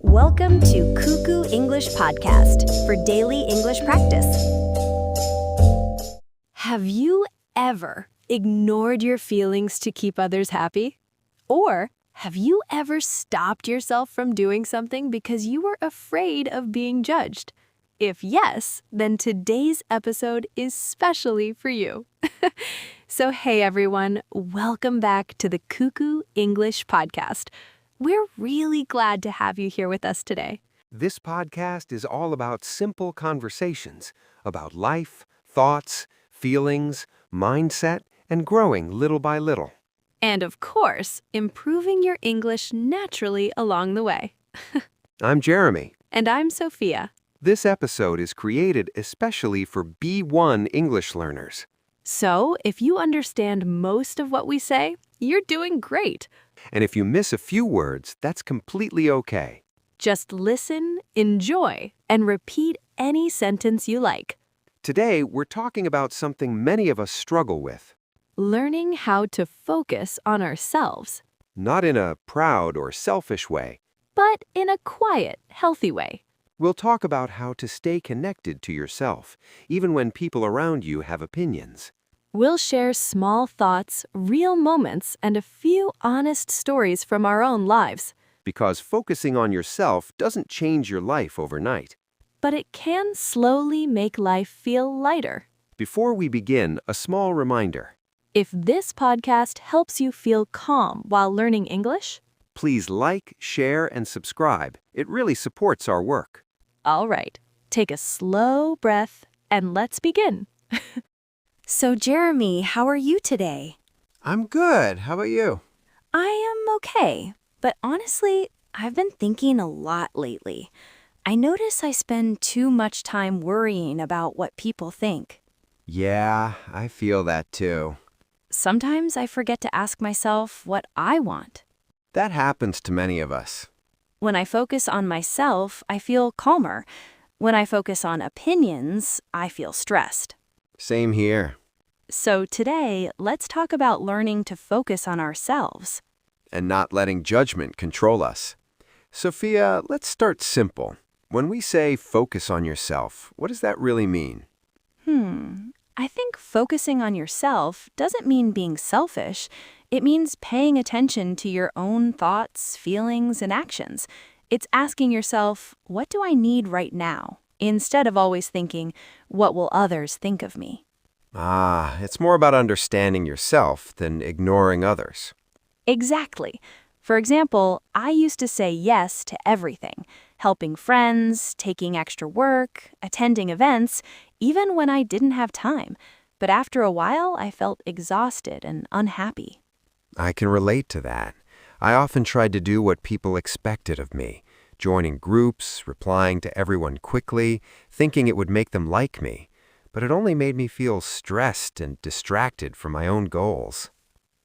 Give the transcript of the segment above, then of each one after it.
Welcome to Cuckoo English Podcast for daily English practice. Have you ever ignored your feelings to keep others happy? Or have you ever stopped yourself from doing something because you were afraid of being judged? If yes, then today's episode is specially for you. So hey everyone, welcome back to the Cuckoo English Podcast. We're really glad to have you here with us today. This podcast is all about simple conversations about life, thoughts, feelings, mindset, and growing little by little. And of course, improving your English naturally along the way. I'm Jeremy. And I'm Sophia. This episode is created especially for B1 English learners. So, if you understand most of what we say, you're doing great. And if you miss a few words, that's completely okay. Just listen, enjoy, and repeat any sentence you like. Today, we're talking about something many of us struggle with. Learning how to focus on ourselves, Not in a proud or selfish way. but in a quiet, healthy way. We'll talk about how to stay connected to yourself, even when people around you have opinions. We'll share small thoughts, real moments, and a few honest stories from our own lives. Because focusing on yourself doesn't change your life overnight. But it can slowly make life feel lighter. Before we begin, a small reminder. If this podcast helps you feel calm while learning English, Please like, share, and subscribe. It really supports our work. all right, take a slow breath and let's begin. So, Jeremy, how are you today? I'm good. How about you? I am okay, but honestly, I've been thinking a lot lately. I notice I spend too much time worrying about what people think. Yeah, I feel that too. Sometimes I forget to ask myself what I want. That happens to many of us. When I focus on myself, I feel calmer. When I focus on opinions, I feel stressed. Same here. So today, let's talk about learning to focus on ourselves. And not letting judgment control us. Sophia, let's start simple. When we say focus on yourself, what does that really mean? I think focusing on yourself doesn't mean being selfish. It means paying attention to your own thoughts, feelings, and actions. It's asking yourself, what do I need right now? Instead of always thinking, what will others think of me? It's more about understanding yourself than ignoring others. Exactly. For example, I used to say yes to everything, helping friends, taking extra work, attending events, even when I didn't have time. But after a while, I felt exhausted and unhappy. I can relate to that. I often tried to do what people expected of me, joining groups, replying to everyone quickly, thinking it would make them like me. But it only made me feel stressed and distracted from my own goals.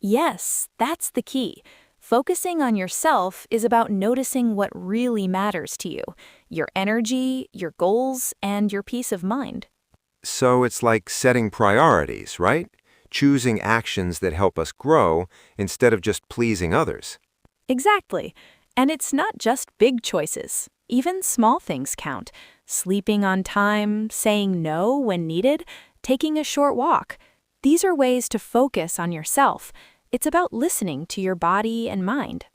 Yes, that's the key. Focusing on yourself is about noticing what really matters to you, your energy, your goals, and your peace of mind. So it's like setting priorities, right? Choosing actions that help us grow instead of just pleasing others. Exactly. And it's not just big choices. Even small things count. Sleeping on time, saying no when needed, taking a short walk. These are ways to focus on yourself. It's about listening to your body and mind.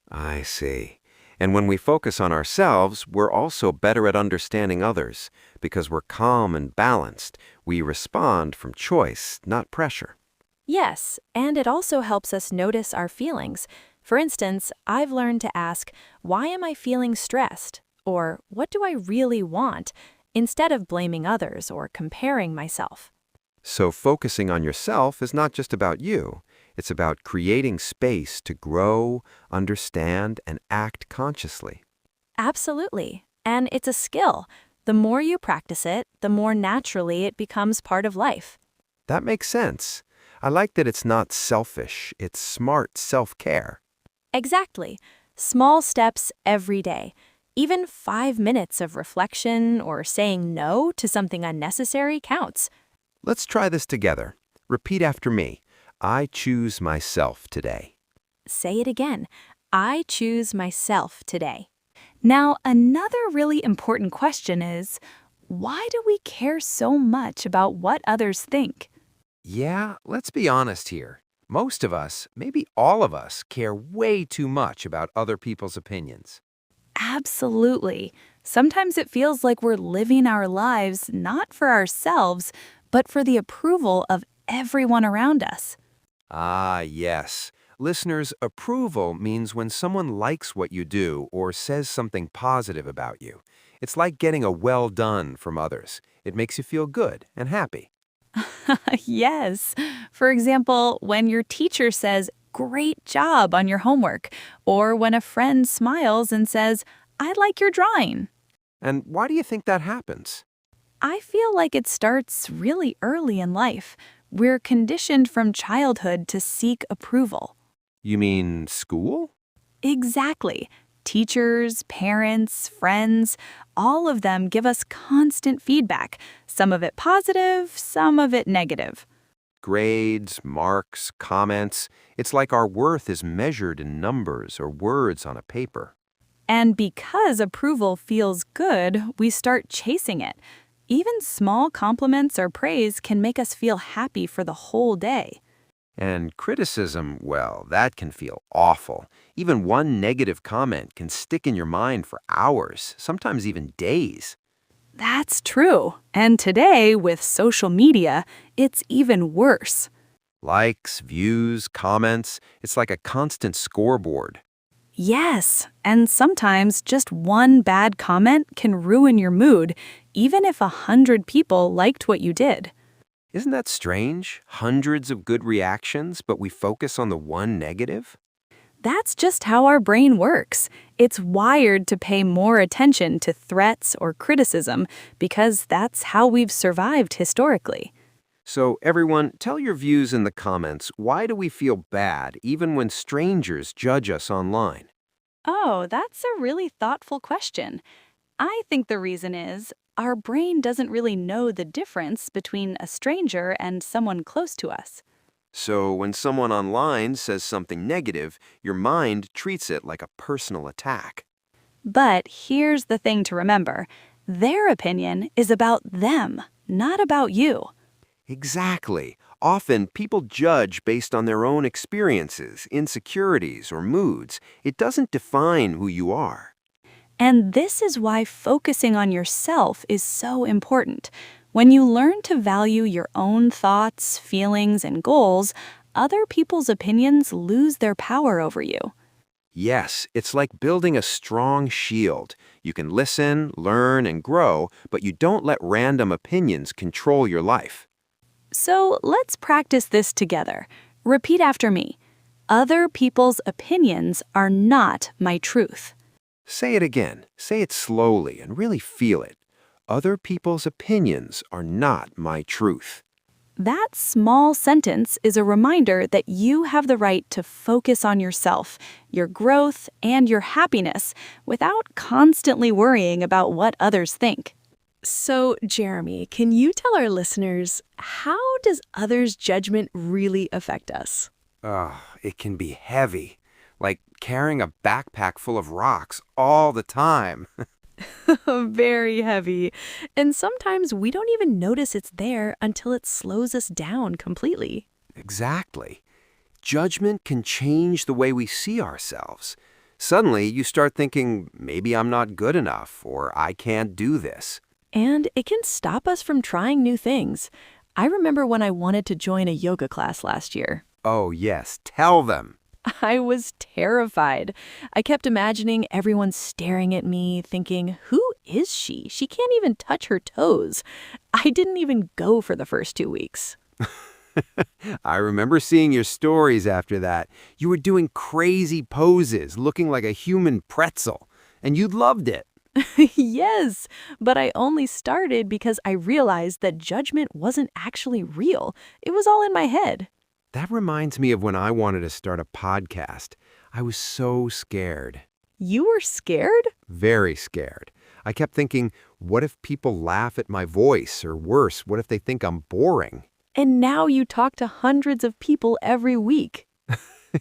I see. And when we focus on ourselves, we're also better at understanding others because we're calm and balanced. We respond from choice, not pressure. Yes, and it also helps us notice our feelings. For instance, I've learned to ask, why am I feeling stressed? Or what do I really want? Instead of blaming others or comparing myself. So focusing on yourself is not just about you. It's about creating space to grow, understand, and act consciously. Absolutely. And it's a skill. The more you practice it, the more naturally it becomes part of life. That makes sense. I like that it's not selfish, it's smart self-care. Exactly. Small steps every day. Even 5 minutes of reflection or saying no to something unnecessary counts. Let's try this together. Repeat after me. I choose myself today. Say it again. I choose myself today. Now, another really important question is, why do we care so much about what others think? Yeah, let's be honest here. Most of us, maybe all of us, care way too much about other people's opinions. Absolutely. Sometimes it feels like we're living our lives not for ourselves, but for the approval of everyone around us. Ah, yes. Listeners, approval means when someone likes what you do or says something positive about you. It's like getting a well done from others. It makes you feel good and happy. Yes. For example, when your teacher says, "Great job" on your homework, or when a friend smiles and says, "I like your drawing." And why do you think that happens? I feel like it starts really early in life. We're conditioned from childhood to seek approval. You mean school? Exactly. Teachers, parents, friends, all of them give us constant feedback, some of it positive, some of it negative. Grades, marks, comments. It's like our worth is measured in numbers or words on a paper. And because approval feels good, we start chasing it. Even small compliments or praise can make us feel happy for the whole day. And criticism, well, that can feel awful. Even one negative comment can stick in your mind for hours, sometimes even days. That's true. And today, with social media, it's even worse. Likes, views, comments, it's like a constant scoreboard. Yes, and sometimes just one bad comment can ruin your mood, even if 100 people liked what you did. Isn't that strange? Hundreds of good reactions, but we focus on the one negative? That's just how our brain works. It's wired to pay more attention to threats or criticism because that's how we've survived historically. So, everyone, tell your views in the comments. Why do we feel bad even when strangers judge us online? Oh, that's a really thoughtful question. I think the reason is our brain doesn't really know the difference between a stranger and someone close to us. So, when someone online says something negative, your mind treats it like a personal attack. But here's the thing to remember. Their opinion is about them, not about you. Exactly. Often, people judge based on their own experiences, insecurities, or moods. It doesn't define who you are. And this is why focusing on yourself is so important. When you learn to value your own thoughts, feelings, and goals, other people's opinions lose their power over you. Yes, it's like building a strong shield. You can listen, learn, and grow, but you don't let random opinions control your life. So let's practice this together. Repeat after me. Other people's opinions are not my truth. Say it again. Say it slowly and really feel it. Other people's opinions are not my truth. That small sentence is a reminder that you have the right to focus on yourself, your growth, and your happiness without constantly worrying about what others think. So, Jeremy, can you tell our listeners, how does others' judgment really affect us? It can be heavy, like carrying a backpack full of rocks all the time. Very heavy. And sometimes we don't even notice it's there until it slows us down completely. Exactly. Judgment can change the way we see ourselves. Suddenly, you start thinking, maybe I'm not good enough, or I can't do this. And it can stop us from trying new things. I remember when I wanted to join a yoga class last year. Oh, yes, tell them. I was terrified. I kept imagining everyone staring at me, thinking, who is she? She can't even touch her toes. I didn't even go for the first 2 weeks. I remember seeing your stories after that. You were doing crazy poses, looking like a human pretzel, and you loved it. Yes, but I only started because I realized that judgment wasn't actually real. It was all in my head. That reminds me of when I wanted to start a podcast. I was so scared. You were scared? Very scared. I kept thinking, what if people laugh at my voice? Or worse, what if they think I'm boring? And now you talk to hundreds of people every week.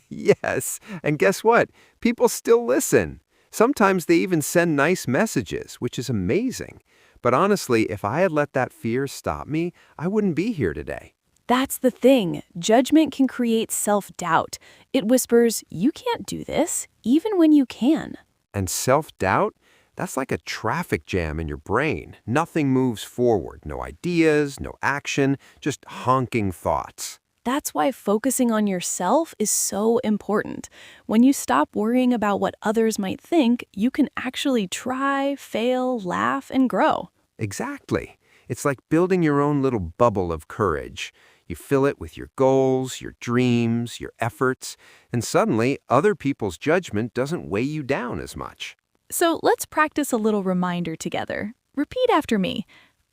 Yes, and guess what? People still listen. Sometimes they even send nice messages, which is amazing. But honestly, if I had let that fear stop me, I wouldn't be here today. That's the thing. Judgment can create self-doubt. It whispers, you can't do this, even when you can. And self-doubt? That's like a traffic jam in your brain. Nothing moves forward. No ideas, no action, just honking thoughts. That's why focusing on yourself is so important. When you stop worrying about what others might think, you can actually try, fail, laugh, and grow. Exactly. It's like building your own little bubble of courage. You fill it with your goals, your dreams, your efforts, and suddenly other people's judgment doesn't weigh you down as much. So let's practice a little reminder together. Repeat after me.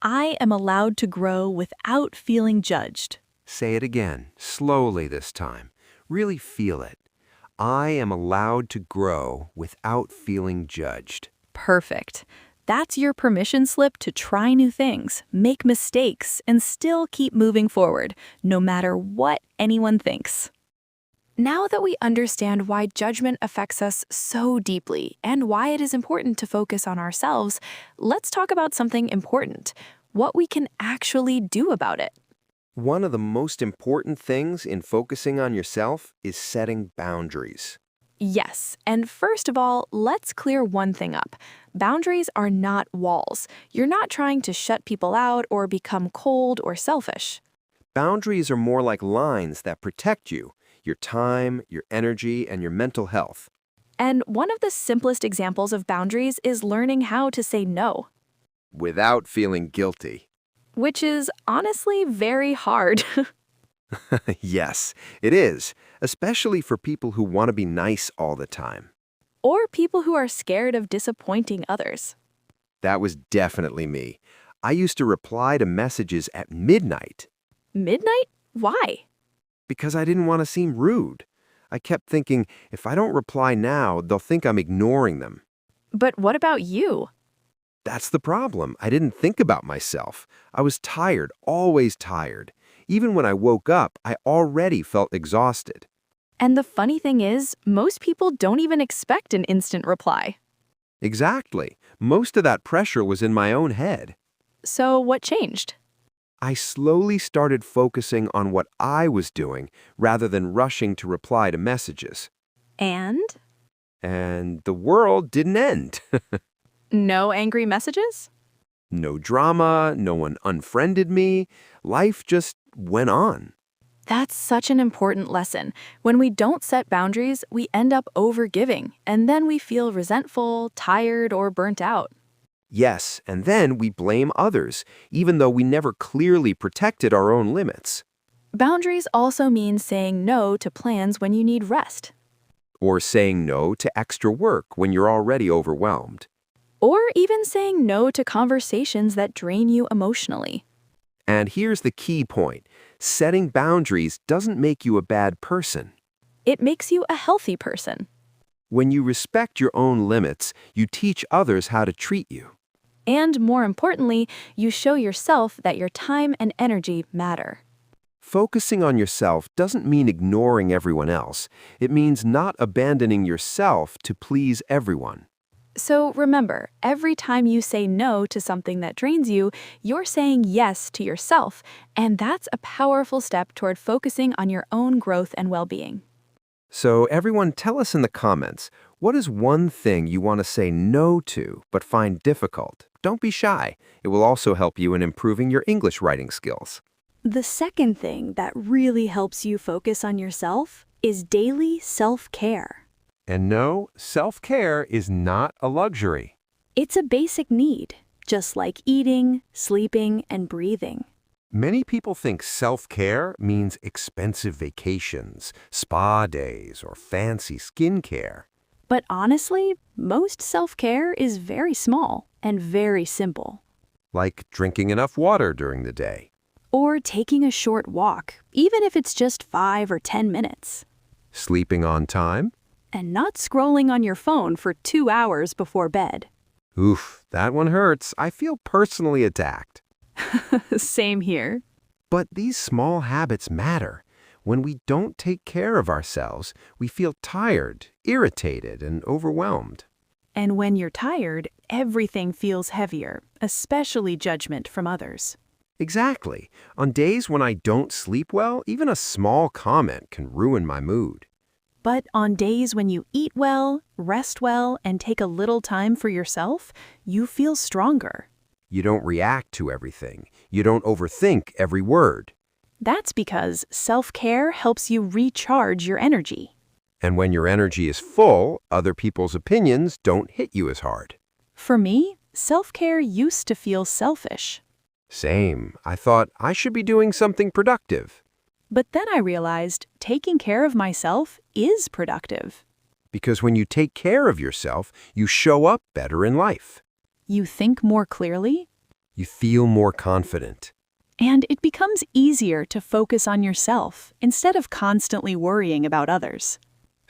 I am allowed to grow without feeling judged. Say it again, slowly this time. Really feel it. I am allowed to grow without feeling judged. Perfect. That's your permission slip to try new things, make mistakes, and still keep moving forward, no matter what anyone thinks. Now that we understand why judgment affects us so deeply and why it is important to focus on ourselves, let's talk about something important, what we can actually do about it. One of the most important things in focusing on yourself is setting boundaries. Yes, and first of all, let's clear one thing up. Boundaries are not walls. You're not trying to shut people out or become cold or selfish. Boundaries are more like lines that protect you, your time, your energy, and your mental health. And one of the simplest examples of boundaries is learning how to say no, Without feeling guilty. which is honestly very hard. Yes, it is, especially for people who want to be nice all the time. Or people who are scared of disappointing others. That was definitely me. I used to reply to messages at midnight Midnight? Why? because I didn't want to seem rude. I kept thinking, if I don't reply now, they'll think I'm ignoring them. But what about you? That's the problem. I didn't think about myself. I was tired, always tired. Even when I woke up, I already felt exhausted. And the funny thing is, most people don't even expect an instant reply. Exactly. Most of that pressure was in my own head. So what changed? I slowly started focusing on what I was doing rather than rushing to reply to messages. And? And the world didn't end. No angry messages? No drama, no one unfriended me. Life just went on. That's such an important lesson. When we don't set boundaries, we end up overgiving, and then we feel resentful, tired, or burnt out. Yes, and then we blame others, even though we never clearly protected our own limits. Boundaries also mean saying no to plans when you need rest. Or saying no to extra work when you're already overwhelmed. Or even saying no to conversations that drain you emotionally. And here's the key point. Setting boundaries doesn't make you a bad person. It makes you a healthy person. When you respect your own limits, you teach others how to treat you. And more importantly, you show yourself that your time and energy matter. Focusing on yourself doesn't mean ignoring everyone else. It means not abandoning yourself to please everyone. So remember, every time you say no to something that drains you, you're saying yes to yourself, and that's a powerful step toward focusing on your own growth and well-being. So everyone, tell us in the comments, what is one thing you want to say no to but find difficult? Don't be shy. It will also help you in improving your English writing skills. The second thing that really helps you focus on yourself is daily self-care. And no, self-care is not a luxury. It's a basic need, just like eating, sleeping, and breathing. Many people think self-care means expensive vacations, spa days, or fancy skincare. But honestly, most self-care is very small and very simple. Like drinking enough water during the day. Or taking a short walk, even if it's just 5 or 10 minutes. Sleeping on time. And not scrolling on your phone for 2 hours before bed. Oof, that one hurts. I feel personally attacked. Same here. But these small habits matter. When we don't take care of ourselves, we feel tired, irritated, and overwhelmed. And when you're tired, everything feels heavier, especially judgment from others. Exactly. On days when I don't sleep well, even a small comment can ruin my mood. But on days when you eat well, rest well, and take a little time for yourself, you feel stronger. You don't react to everything. You don't overthink every word. That's because self-care helps you recharge your energy. And when your energy is full, other people's opinions don't hit you as hard. For me, self-care used to feel selfish. Same. I thought I should be doing something productive. But then I realized taking care of myself is productive. Because when you take care of yourself, you show up better in life. You think more clearly, You feel more confident. and it becomes easier to focus on yourself instead of constantly worrying about others.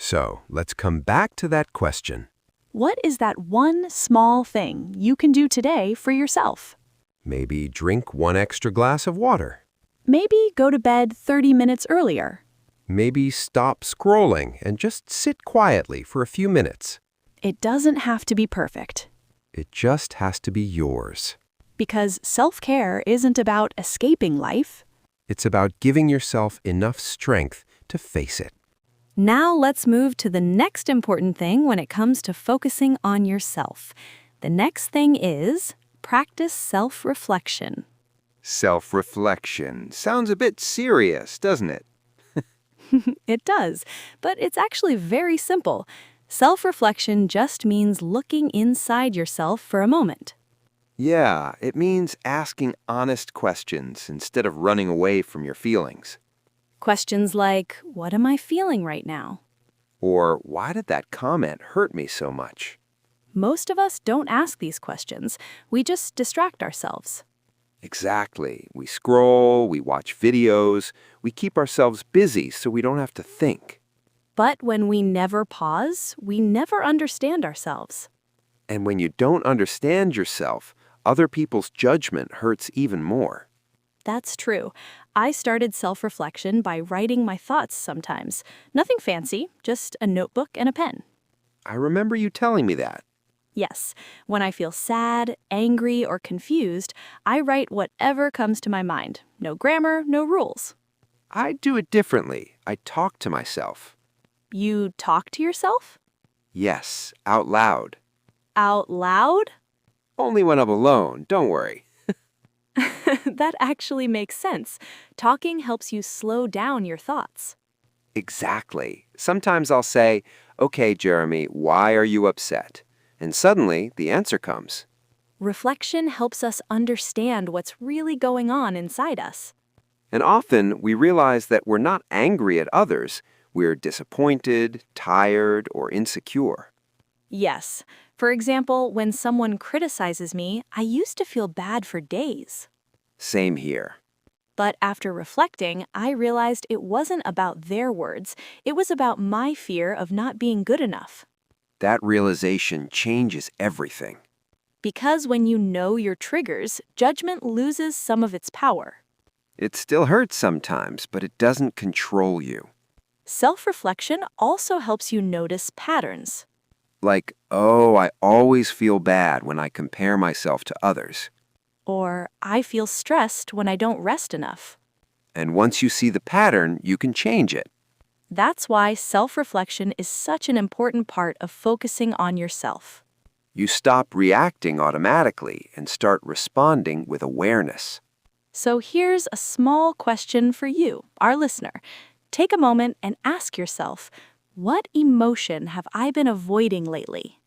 So, let's come back to that question. What is that one small thing you can do today for yourself? Maybe drink one extra glass of water. Maybe go to bed 30 minutes earlier. Maybe stop scrolling and just sit quietly for a few minutes. It doesn't have to be perfect, It just has to be yours. because self-care isn't about escaping life. It's about giving yourself enough strength to face it. Now let's move to the next important thing when it comes to focusing on yourself. The next thing is practice self-reflection. Self-reflection sounds a bit serious, doesn't it? It does, but it's actually very simple. Self-reflection just means looking inside yourself for a moment. Yeah, it means asking honest questions instead of running away from your feelings. Questions like, what am I feeling right now? Or, why did that comment hurt me so much? Most of us don't ask these questions. We just distract ourselves. Exactly. We scroll, we watch videos, we keep ourselves busy so we don't have to think. But when we never pause, we never understand ourselves. And when you don't understand yourself, other people's judgment hurts even more. That's true. I started self-reflection by writing my thoughts sometimes. Nothing fancy, just a notebook and a pen. I remember you telling me that. Yes, when I feel sad, angry, or confused, I write whatever comes to my mind. No grammar, no rules. I do it differently. I talk to myself. You talk to yourself? Yes, out loud. Out loud? Only when I'm alone, don't worry. That actually makes sense. Talking helps you slow down your thoughts. Exactly. Sometimes I'll say, "Okay, Jeremy, why are you upset?" And suddenly the answer comes. Reflection helps us understand what's really going on inside us. And often we realize that we're not angry at others. We're disappointed, tired, or insecure. Yes. For example, when someone criticizes me, I used to feel bad for days. Same here. But after reflecting, I realized it wasn't about their words. It was about my fear of not being good enough. That realization changes everything. Because when you know your triggers, judgment loses some of its power. It still hurts sometimes, but it doesn't control you. Self-reflection also helps you notice patterns. Like, oh, I always feel bad when I compare myself to others. Or, I feel stressed when I don't rest enough. And once you see the pattern, you can change it. That's why self-reflection is such an important part of focusing on yourself. You stop reacting automatically and start responding with awareness. So here's a small question for you, our listener. Take a moment and ask yourself, what emotion have I been avoiding lately?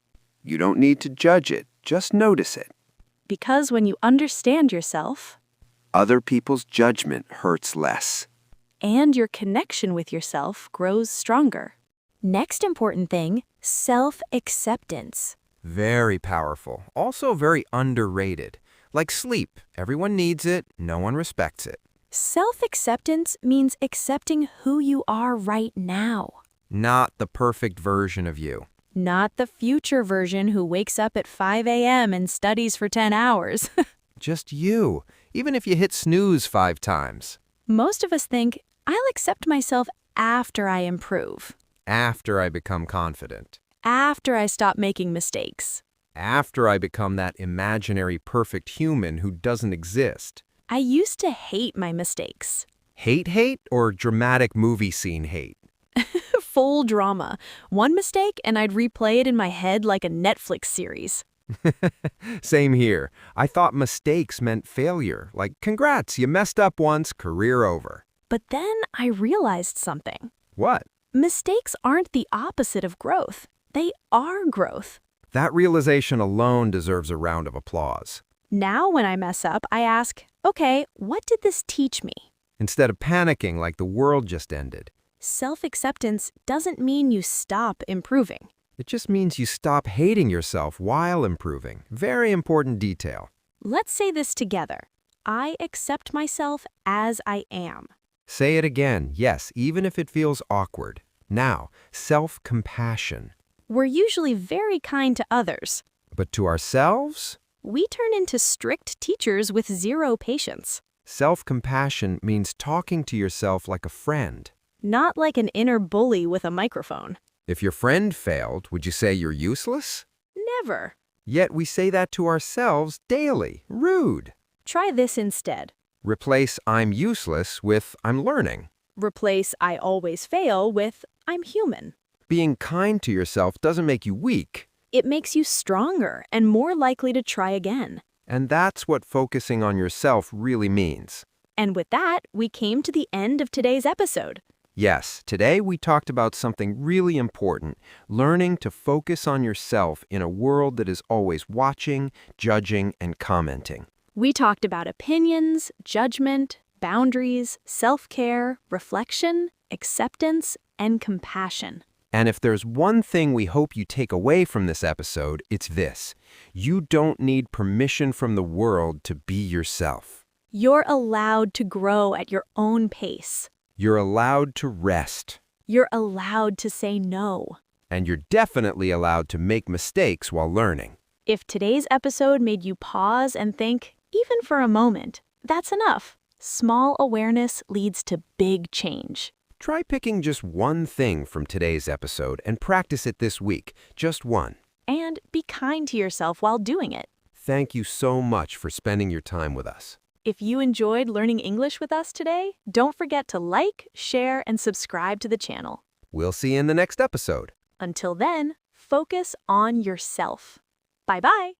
You don't need to judge it, just notice it. Because when you understand yourself, Other people's judgment hurts less. and your connection with yourself grows stronger. Next important thing, self-acceptance. Very powerful. Also very underrated. Like sleep. Everyone needs it. No one respects it. Self-acceptance means accepting who you are right now. Not the perfect version of you. Not the future version who wakes up at 5 a.m. and studies for 10 hours. Just you. Even if you hit snooze 5 times. Most of us think, I'll accept myself after I improve. After I become confident. After I stop making mistakes. After I become that imaginary perfect human who doesn't exist. I used to hate my mistakes. Hate or dramatic movie scene hate? Full drama. One mistake and I'd replay it in my head like a Netflix series. Same here. I thought mistakes meant failure. Like, congrats, you messed up once, career over. But then I realized something. What? Mistakes aren't the opposite of growth. They are growth. That realization alone deserves a round of applause. Now when I mess up, I ask, okay, what did this teach me? Instead of panicking like the world just ended, Self-acceptance doesn't mean you stop improving. it just means you stop hating yourself while improving. Very important detail. Let's say this together. I accept myself as I am. Say it again, yes, even if it feels awkward. Now, self-compassion. We're usually very kind to others. But to ourselves? We turn into strict teachers with zero patience. Self-compassion means talking to yourself like a friend. Not like an inner bully with a microphone. If your friend failed, would you say you're useless? Never. Yet we say that to ourselves daily. Rude. Try this instead. Replace I'm useless with I'm learning. Replace I always fail with I'm human. Being kind to yourself doesn't make you weak. It makes you stronger and more likely to try again. And that's what focusing on yourself really means. And with that, we came to the end of today's episode. Yes, today we talked about something really important, learning to focus on yourself in a world that is always watching, judging, and commenting. We talked about opinions, judgment, boundaries, self-care, reflection, acceptance, and compassion. And if there's one thing we hope you take away from this episode, it's this. You don't need permission from the world to be yourself. You're allowed to grow at your own pace. You're allowed to rest. You're allowed to say no. And you're definitely allowed to make mistakes while learning. If today's episode made you pause and think, even for a moment, that's enough. Small awareness leads to big change. Try picking just one thing from today's episode and practice it this week, just one. And be kind to yourself while doing it. Thank you so much for spending your time with us. If you enjoyed learning English with us today, don't forget to like, share, and subscribe to the channel. We'll see you in the next episode. Until then, focus on yourself. Bye-bye.